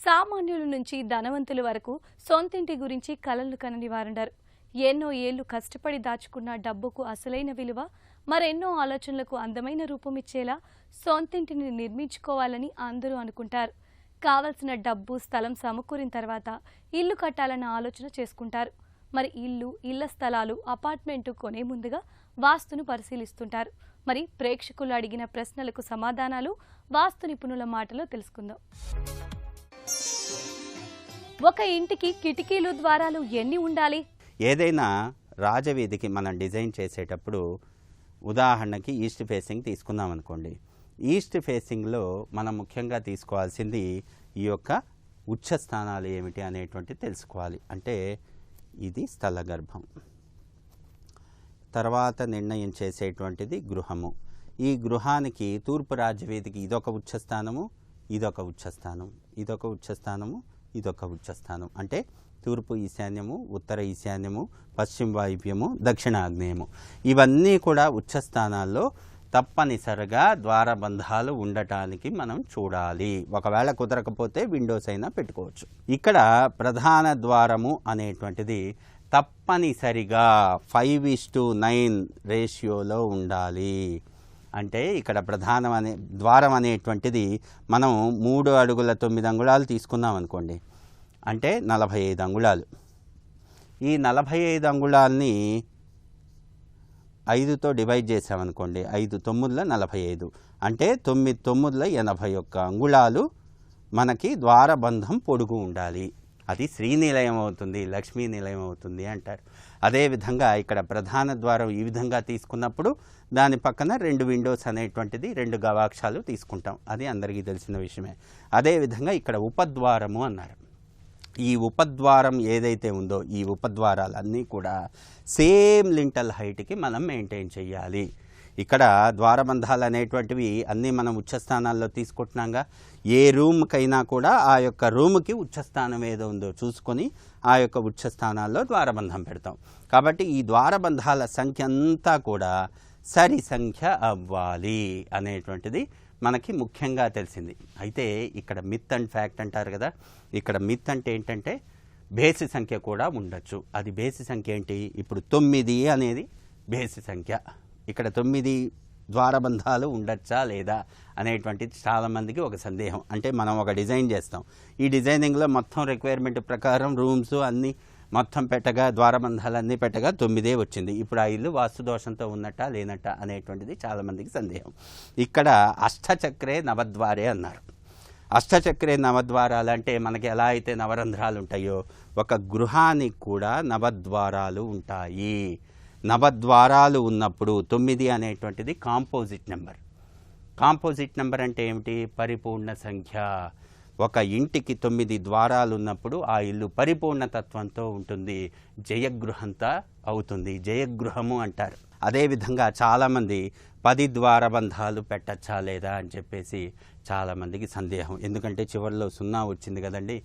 సామాన్యుల నుంచి ధనవంతుల వరకు సొంతింటి గురించి కలలు కనని వారుండరు. ఎన్నో ఏళ్లు కష్టపడి దాచుకున్న డబ్బుకు అసలైన విలువ, మరెన్నో ఆలోచనలకు అందమైన రూపం ఇచ్చేలా సొంతింటిని నిర్మించుకోవాలని అందరూ అనుకుంటారు. కావలసిన డబ్బు, స్థలం సమకూరిన తర్వాత ఇల్లు కట్టాలన్న ఆలోచన చేసుకుంటారు. మరి ఇళ్ల స్థలాలు, అపార్ట్మెంటు కొనే ముందుగా వాస్తును పరిశీలిస్తుంటారు. మరి ప్రేక్షకులు అడిగిన ప్రశ్నలకు సమాధానాలు వాస్తు నిపుణుల మాటలో తెలుసుకుందాం. ఒక ఇంటికి కిటికీలు, ద్వారాలు ఎన్ని ఉండాలి? ఏదైనా రాజవీధికి మనం డిజైన్ చేసేటప్పుడు ఉదాహరణకి ఈస్ట్ ఫేసింగ్ తీసుకుందాం అనుకోండి. ఈస్ట్ ఫేసింగ్లో మనం ముఖ్యంగా తీసుకోవాల్సింది ఈ యొక్క ఉచ్చ స్థానాలు ఏమిటి అనేటువంటి తెలుసుకోవాలి. అంటే ఇది స్థల గర్భం, తర్వాత నిర్ణయం చేసేటువంటిది గృహము. ఈ గృహానికి తూర్పు రాజవీధికి ఇదొక ఉచ్చస్థానము, ఇదొక ఉచ్చస్థానం, ఇదొక ఉచ్చస్థానము, ఇదొక ఉచ్చస్థానం. అంటే తూర్పు ఈశాన్యము, ఉత్తర ఈశాన్యము, పశ్చిమ వాయువ్యము, దక్షిణాగ్నేయము, ఇవన్నీ కూడా ఉచ్చస్థానాల్లో తప్పనిసరిగా ద్వారబంధాలు ఉండటానికి మనం చూడాలి. ఒకవేళ కుదరకపోతే విండోస్ అయినా పెట్టుకోవచ్చు. ఇక్కడ ప్రధాన ద్వారము అనేటువంటిది తప్పనిసరిగా 5:9 రేషియోలో ఉండాలి. అంటే ఇక్కడ ద్వారం అనేటువంటిది మనం 3 అడుగుల 9 అంగుళాలు తీసుకున్నాం అనుకోండి, అంటే 45 అంగుళాలు. ఈ 45 అంగుళాలని 5తో డివైడ్ చేసామనుకోండి, 5 9ల 45, అంటే 9 9ల 81 అంగుళాలు మనకి ద్వారబంధం పొడుగు ఉండాలి. అది శ్రీనిలయం అవుతుంది, లక్ష్మీ నిలయం అవుతుంది అంటారు. అదేవిధంగా ఇక్కడ ప్రధాన ద్వారం ఈ విధంగా తీసుకున్నప్పుడు దాని పక్కన 2 విండోస్ అనేటువంటిది 2 గవాక్షాలు తీసుకుంటాం. అది అందరికీ తెలిసిన విషయమే. అదేవిధంగా ఇక్కడ ఉపద్వారము అన్నారు. ఈ ఉపద్వారం ఏదైతే ఉందో ఈ ఉపద్వారాలన్నీ కూడా సేమ్ లింటల్ హైట్కి మనం మెయింటైన్ చేయాలి. ఇక్కడ ద్వారబంధాలు అనేటువంటివి అన్నీ మనం ఉచ్చస్థానాల్లో తీసుకుంటున్నాగా. ఏ రూమ్కైనా కూడా ఆ యొక్క రూమ్కి ఉచ్చస్థానం ఏదో ఉందో చూసుకొని ఆ యొక్క ఉచ్చస్థానాల్లో ద్వారబంధం పెడతాం. కాబట్టి ఈ ద్వారబంధాల సంఖ్య అంతా కూడా సరి సంఖ్య అవ్వాలి అనేటువంటిది మనకి ముఖ్యంగా తెలిసింది. అయితే ఇక్కడ మిత్ అండ్ ఫ్యాక్ట్ అంటారు కదా. ఇక్కడ మిత్ అంటే ఏంటంటే బేసి సంఖ్య కూడా ఉండొచ్చు. అది బేసి సంఖ్య ఏంటి? ఇప్పుడు 9 అనేది బేసి సంఖ్య. ఇక్కడ 9 ద్వారబంధాలు ఉండొచ్చా లేదా అనేటువంటిది చాలామందికి ఒక సందేహం. అంటే మనం ఒక డిజైన్ చేస్తాం, ఈ డిజైనింగ్లో మొత్తం రిక్వైర్మెంట్ ప్రకారం రూమ్స్ అన్నీ మొత్తం పెట్టగా, ద్వారబంధాలన్నీ పెట్టగా 9 వచ్చింది. ఇప్పుడు ఆ ఇల్లు వాస్తు దోషంతో ఉన్నట్టా లేనట్టా అనేటువంటిది చాలామందికి సందేహం. ఇక్కడ అష్టచక్రే నవద్వారే అన్నారు. అష్టచక్రే నవద్వారాలు అంటే మనకి ఎలా అయితే నవరంధ్రాలు ఉంటాయో ఒక గృహానికి కూడా నవద్వారాలు ఉంటాయి. నవద్వారాలు ఉన్నప్పుడు 9 అనేటువంటిది కాంపోజిట్ నెంబర్. కాంపోజిట్ నెంబర్ అంటే ఏమిటి? పరిపూర్ణ సంఖ్య. ఒక ఇంటికి 9 ద్వారాలు ఉన్నప్పుడు ఆ ఇల్లు పరిపూర్ణ తత్వంతో ఉంటుంది, జయగృహంతా అవుతుంది, జయగృహము అంటారు. అదేవిధంగా చాలామంది 10 ద్వారబంధాలు పెట్టచ్చా లేదా అని చెప్పేసి చాలామందికి సందేహం. ఎందుకంటే చివరిలో 0 వచ్చింది కదండి.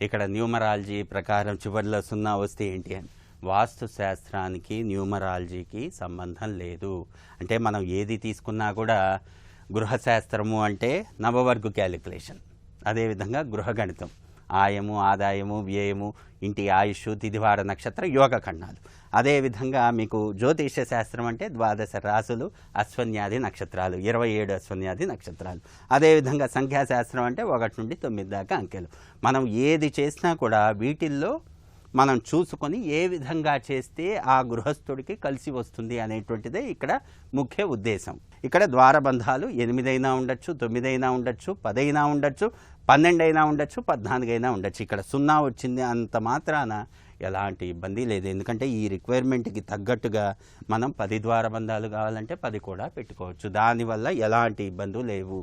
ఇక్కడ న్యూమరాలజీ ప్రకారం చివరిలో 0 వస్తే ఏంటి అని. వాస్తు శాస్త్రానికి న్యూమరాలజీకి సంబంధం లేదు. అంటే మనం ఏది తీసుకున్నా కూడా గృహశాస్త్రము అంటే నవవర్గు క్యాలిక్యులేషన్, అదేవిధంగా గృహగణితం, ఆయము, ఆదాయము, వ్యయము, ఇంటి ఆయుష్, తిథివార నక్షత్ర యోగ ఖండాలు. అదేవిధంగా మీకు జ్యోతిష శాస్త్రం అంటే 12 రాసులు, అశ్వన్యాది నక్షత్రాలు, 27 అశ్వన్యాది నక్షత్రాలు. అదేవిధంగా సంఖ్యాశాస్త్రం అంటే 1 నుండి 9 దాకా అంకెలు. మనం ఏది చేసినా కూడా వీటిల్లో మనం చూసుకొని ఏ విధంగా చేస్తే ఆ గృహస్థుడికి కలిసి వస్తుంది అనేటువంటిదే ఇక్కడ ముఖ్య ఉద్దేశం. ఇక్కడ ద్వారబంధాలు 8 అయినా ఉండొచ్చు, 9 అయినా ఉండొచ్చు, 10 అయినా ఉండొచ్చు, 12 అయినా ఉండొచ్చు, 14 అయినా ఉండొచ్చు. ఇక్కడ 0 వచ్చింది అంత మాత్రాన ఎలాంటి ఇబ్బంది లేదు. ఎందుకంటే ఈ రిక్వైర్మెంట్కి తగ్గట్టుగా మనం 10 ద్వారబంధాలు కావాలంటే 10 కూడా పెట్టుకోవచ్చు. దానివల్ల ఎలాంటి ఇబ్బందులు లేవు.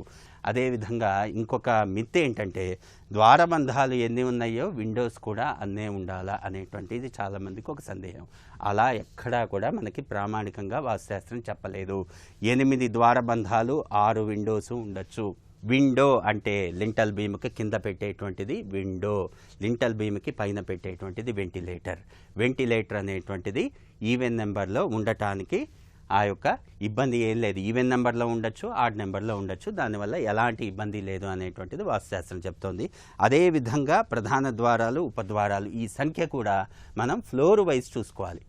అదేవిధంగా ఇంకొక మిత్ ఏంటంటే ద్వారబంధాలు ఎన్ని ఉన్నాయో విండోస్ కూడా అన్నే ఉండాలా అనేటువంటిది చాలామందికి ఒక సందేహం. అలా ఎక్కడా కూడా మనకి ప్రామాణికంగా వాస్తుశాస్త్రం చెప్పలేదు. 8 ద్వారబంధాలు, 6 విండోస్ ఉండొచ్చు. విండో అంటే లింటల్ బీమ్కి కింద పెట్టేటువంటిది విండో, లింటల్ బీమ్కి పైన పెట్టేటువంటిది వెంటిలేటర్. వెంటిలేటర్ అనేటువంటిది ఈవెన్ నెంబర్లో ఉండటానికి ఆ యొక్క ఇబ్బంది ఏం లేదు. ఈవెన్ నెంబర్లో ఉండొచ్చు, ఆడ్ నెంబర్లో ఉండొచ్చు, దానివల్ల ఎలాంటి ఇబ్బంది లేదు అనేటువంటిది వాస్తుశాస్త్రం చెప్తోంది. అదేవిధంగా ప్రధాన ద్వారాలు, ఉపద్వారాలు ఈ సంఖ్య కూడా మనం ఫ్లోర్ వైజ్ చూసుకోవాలి.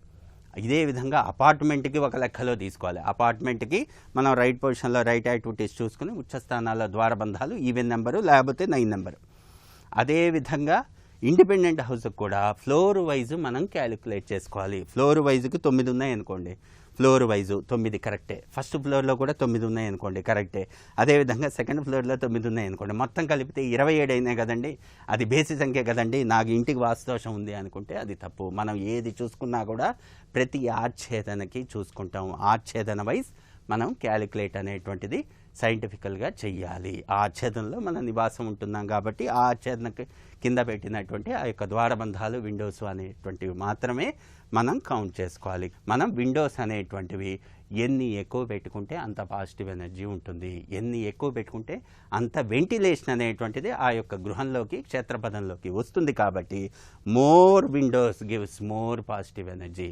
ఇదే విధంగా అపార్ట్మెంట్కి ఒక లెక్కలో తీసుకోవాలి. అపార్ట్మెంట్కి మనం రైట్ పొజిషన్లో రైట్ యాక్టివిటీస్ చూసుకుని ఉచ్చస్థానాల ద్వారబంధాలు ఈవెన్ నెంబరు లేకపోతే 9 నెంబరు. అదేవిధంగా ఇండిపెండెంట్ హౌస్కి కూడా ఫ్లోర్ వైజ్ మనం క్యాలిక్యులేట్ చేసుకోవాలి. ఫ్లోర్ వైజ్కి 9 ఉన్నాయనుకోండి, ఫ్లోర్ వైజు 9 కరెక్టే. ఫస్ట్ ఫ్లోర్లో కూడా 9 ఉన్నాయనుకోండి, కరెక్టే. అదేవిధంగా సెకండ్ ఫ్లోర్లో 9 ఉన్నాయనుకోండి, మొత్తం కలిపితే 27 అయినాయి కదండి, అది బేసి సంఖ్య కదండి, నాకు ఇంటికి వాస్తుదోషం ఉంది అనుకుంటే అది తప్పు. మనం ఏది చూసుకున్నా కూడా ప్రతి ఆచ్ఛేదనకి చూసుకుంటాం. ఆచ్ఛేదన వైజ్ మనం క్యాలిక్యులేట్ అనేటువంటిది సైంటిఫికల్గా చెయ్యాలి. ఆ ఆచ్ఛేదనలో మన నివాసం ఉంటున్నాం కాబట్టి ఆ ఆచ్ఛేదనకి కింద పెట్టినటువంటి ఆ యొక్క ద్వారబంధాలు, విండోస్ అనేటువంటివి మాత్రమే మనం కౌంట్ చేసుకోవాలి. మనం విండోస్ అనేటువంటివి ఎన్ని ఎక్కువ పెట్టుకుంటే అంత పాజిటివ్ ఎనర్జీ ఉంటుంది, ఎన్ని ఎక్కువ పెట్టుకుంటే అంత వెంటిలేషన్ అనేటువంటిది ఆ యొక్క గృహంలోకి, క్షేత్రపథంలోకి వస్తుంది. కాబట్టి more Windows gives more positive energy.